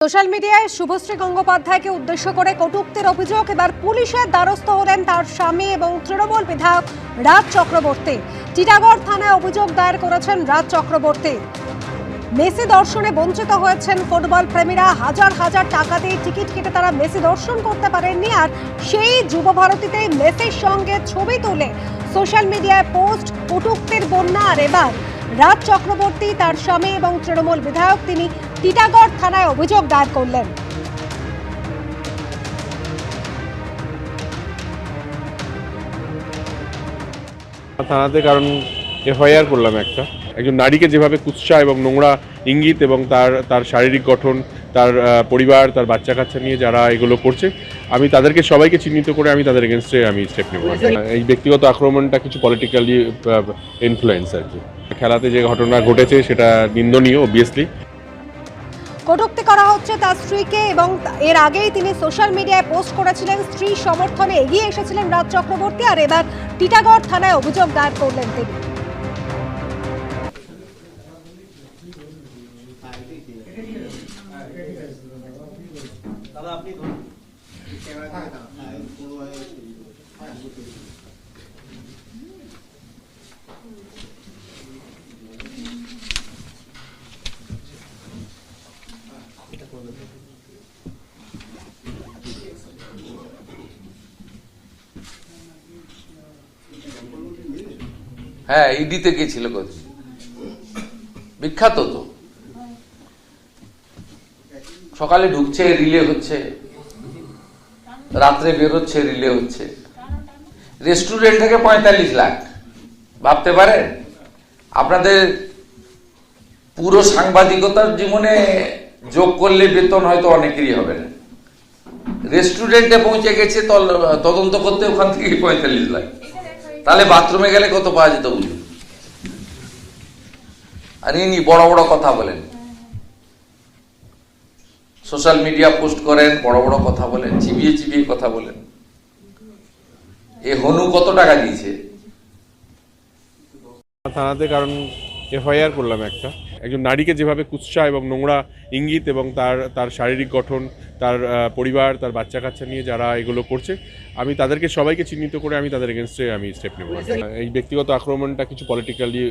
Social মিডিয়ায় শুভশ্রী গঙ্গোপাধ্যায়কে উদ্দেশ্য করে কটূক্তির অভিযোগ এবার পুলিশের দ্বারস্থ হলেন তার স্বামী এবং তৃণমূল বিধায়ক রাজ চক্রবর্তী। টিটাগড় থানায় অভিযোগ দায়ের করেছেন রাজ চক্রবর্তী। মেসি দর্শনে বঞ্চিত হয়েছেন ফুটবল প্রেমীরা। হাজার হাজার টাকা দিয়ে টিকিট কেটে তারা মেসি দর্শন করতে পারেননি, আর সেই যুব ভারতীতেই মেসির সঙ্গে ছবি তুলে সোশ্যাল মিডিয়ায় পোস্ট কটূক্তির বন্যা। আর এবার রাজ চক্রবর্তী, তার স্বামী এবং তৃণমূল বিধায়ক তিনি টিটাগড় থানায় অভিযোগ দায়ের করলেন। থানাতে কারণ এফআইআর করলাম একজন নারীকে যেভাবে কুৎসা এবং নোংরা ইঙ্গিত এবং তার শারীরিক গঠন, তার পরিবার, তার বাচ্চা কাচ্চা নিয়ে যারা এগুলো করছে, আমি তাদেরকে সবাইকে চিহ্নিত করে আমি তাদের এগেনস্টে আমি স্টেপ নেব। এই ব্যক্তিগত আক্রমণটা কিছু পলিটিক্যালি ইনফ্লুয়েন্স আর কি। খেলাতে যে ঘটনা ঘটেছে সেটা নিন্দনীয় অবভিয়াসলি। কটূক্তি করা হচ্ছে তার স্ত্রীকে, এবং এর আগেই তিনি সোশ্যাল মিডিয়ায় পোস্ট করেছিলেন। স্ত্রীর সমর্থনে এগিয়ে এসেছিলেন রাজ চক্রবর্তী, আর এবার টিটাগড় থানায় অভিযোগ দায়ের করলেন তিনি। হ্যাঁ, ইডিতে গেছিল, বিখ্যাত তো। সকালে ঢুকছে, রিলে হচ্ছে, রাত্রে বেরোচ্ছে, রিলে হচ্ছে। রেস্টুরেন্ট থেকে 45 লাখ, ভাবতে পারেন? আপনাদের পুরো সাংবাদিকতার জীবনে যোগ করলে বেতন হয়তো অনেকেরই হবে না। রেস্টুরেন্টে পৌঁছে গেছে তদন্ত করতে, ওখান থেকে 45 লাখ। তাহলে বাথরুমে গেলে কত পাওয়া যেত বুঝুন। আর ইনি বড় বড় কথা বলেন, সোশ্যাল মিডিয়া পোস্ট করেন, বড় বড় কথা বলেন, চিবিয়ে চিবিয়ে কথা বলেন। এ হনু কত টাকা দিয়েছে? থানাতে কারণ এফআইআর করলাম একজন নারীকে যেভাবে কুৎসা এবং নোংরা ইঙ্গিত এবং তার শারীরিক গঠন, তার পরিবার, তার বাচ্চা কাচ্চা নিয়ে যারা এগুলো করছে, আমি তাদেরকে সবাইকে চিহ্নিত করে আমি তাদের এগেনস্টে আমি স্টেপ নেব। এই ব্যক্তিগত আক্রমণটা কিছু পলিটিক্যালি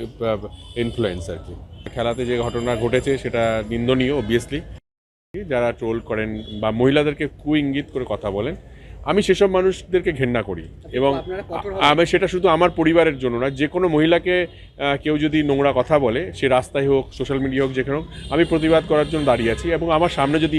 ইনফ্লুয়েন্স আর কি। খেলাতে যে ঘটনা ঘটেছে সেটা নিন্দনীয় অবভিয়াসলি। যারা ট্রোল করেন বা মহিলাদেরকে ইঙ্গিত করে কথা বলেন, আমি সেসব মানুষদেরকে ঘেন্না করি। এবং আমি সেটা শুধু আমার পরিবারের জন্য না, যে কোনো মহিলাকে কেউ যদি নোংরা কথা বলে, সে রাস্তায় হোক, সোশ্যাল মিডিয়া হোক, যেখানে হোক, আমি প্রতিবাদ করার জন্য দাঁড়িয়ে আছি। এবং আমার সামনে যদি